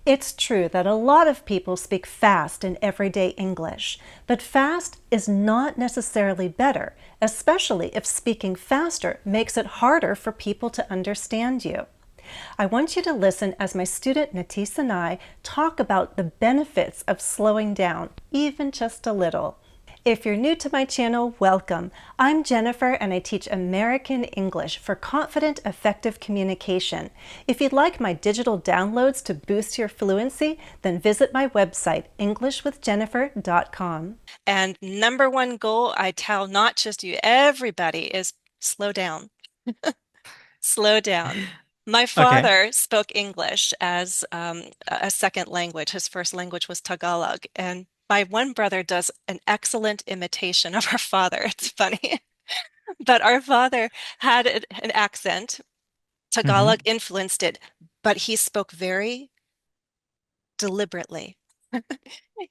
It's true that a lot of people speak fast in everyday English, but fast is not necessarily better, especially if speaking faster makes it harder for people to understand you. I want you to listen as my student Nitish and I talk about the benefits of slowing down, even just a little. If you're new to my channel, welcome. I'm Jennifer and I teach American English for confident, effective communication. If you'd like my digital downloads to boost your fluency, then visit my website, englishwithjennifer.com. And number one goal I tell not just you, everybody, is slow down. Slow down. My Okay. father spoke English as a second language. His first language was Tagalog. And my one brother does an excellent imitation of our father. It's funny. But our father had an accent. Tagalog Mm-hmm. influenced it, but he spoke very deliberately.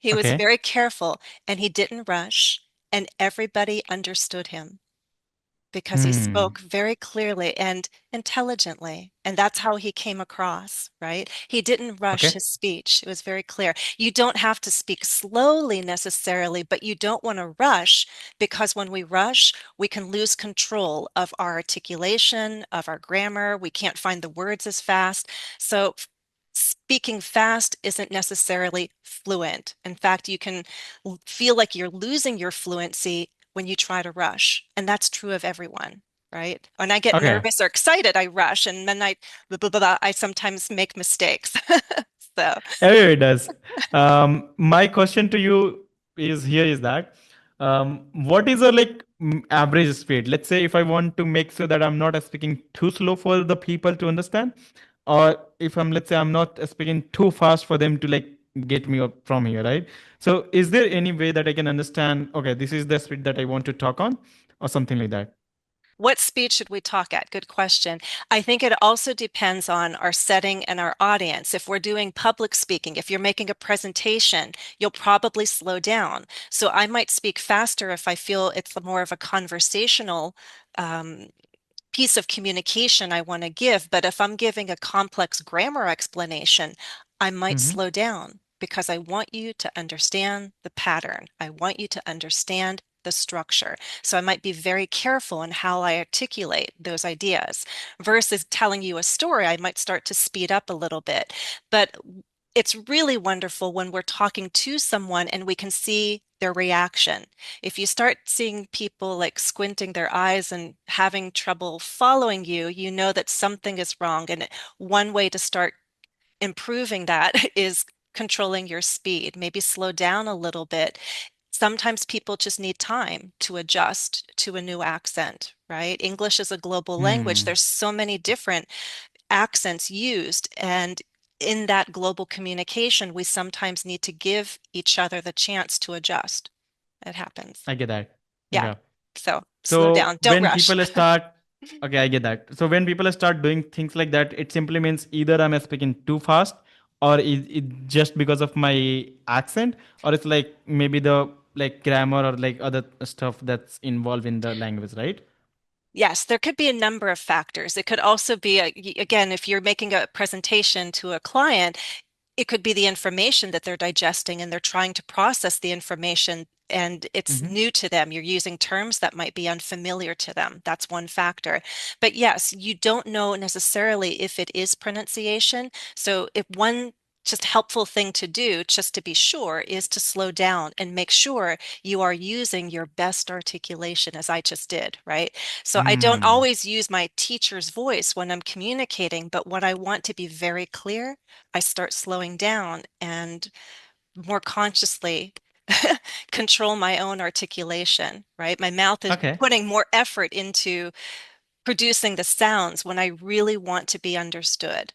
He was Okay. very careful and he didn't rush, and everybody understood him because he Hmm. spoke very clearly and intelligently. And that's how he came across, right? He didn't rush Okay. his speech. It was very clear. You don't have to speak slowly necessarily, but you don't want to rush because when we rush, we can lose control of our articulation, of our grammar. We can't find the words as fast. So speaking fast isn't necessarily fluent. In fact, you can feel like you're losing your fluency when you try to rush. And that's true of everyone, right? When I get Okay. nervous or excited, I rush, and then blah, blah, blah, blah, I sometimes make mistakes. So, Everybody does. My question to you is here is that what is a average speed? Let's say if I want to make sure that I'm not speaking too slow for the people to understand, or if I'm let's say I'm not speaking too fast for them to get me up from here, right? So is there any way that I can understand? Okay, this is the speed that I want to talk on, or something like that. what speed should we talk at? Good question. I think it also depends on our setting and our audience. If we're doing public speaking, if you're making a presentation, you'll probably slow down. So I might speak faster if I feel it's more of a conversational um, piece of communication I want to give. But if I'm giving a complex grammar explanation, I might Mm-hmm. slow down because I want you to understand the pattern. I want you to understand the structure. So I might be very careful in how I articulate those ideas. Versus telling you a story, I might start to speed up a little bit. But it's really wonderful when we're talking to someone and we can see their reaction. If you start seeing people like squinting their eyes and having trouble following you, you know that something is wrong. And one way to start improving that is controlling your speed, maybe slow down a little bit. Sometimes people just need time to adjust to a new accent, right? English is a global language. Hmm. There's so many different accents used, and in that global communication, we sometimes need to give each other the chance to adjust. It happens. I get that. Yeah. Yeah. So slow So down. Don't when rush. people start, okay, I get that. So when people start doing things like that, it simply means either I'm speaking too fast, or it just because of my accent, or it's like maybe the grammar or like other stuff that's involved in the language, right? Yes, there could be a number of factors. It could also be, again, if you're making a presentation to a client, it could be the information that they're digesting and they're trying to process the information and it's Mm-hmm. new to them. You're using terms that might be unfamiliar to them. That's one factor. But yes, you don't know necessarily if it is pronunciation. So if one just helpful thing to do, just to be sure, is to slow down and make sure you are using your best articulation as I just did, right? So I don't Hmm. always use my teacher's voice when I'm communicating, but when I want to be very clear, I start slowing down and more consciously control my own articulation, right? My mouth is Okay. putting more effort into producing the sounds when I really want to be understood,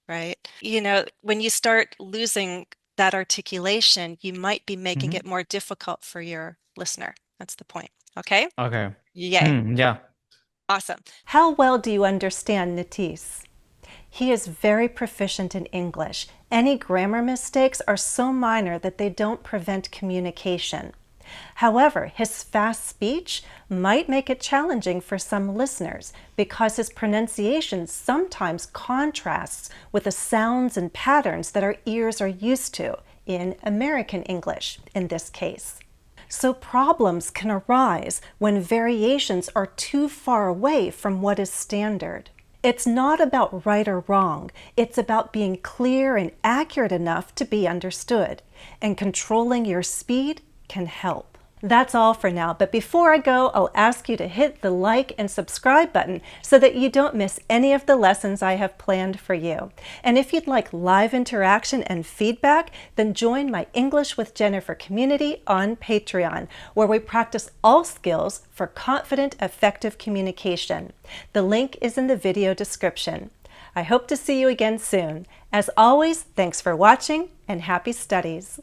right? When you start losing that articulation, you might be making Mm-hmm. it more difficult for your listener. That's the point. Okay? Okay. Yay. Hmm. Yeah. Awesome. How well do you understand Nitish? He is very proficient in English. Any grammar mistakes are so minor that they don't prevent communication. However, his fast speech might make it challenging for some listeners because his pronunciation sometimes contrasts with the sounds and patterns that our ears are used to in American English in this case. So problems can arise when variations are too far away from what is standard. It's not about right or wrong, it's about being clear and accurate enough to be understood, and controlling your speed can help. That's all for now, but before I go, I'll ask you to hit the like and subscribe button so that you don't miss any of the lessons I have planned for you. And if you'd like live interaction and feedback, then join my English with Jennifer community on Patreon, where we practice all skills for confident, effective communication. The link is in the video description. I hope to see you again soon. As always, thanks for watching and happy studies.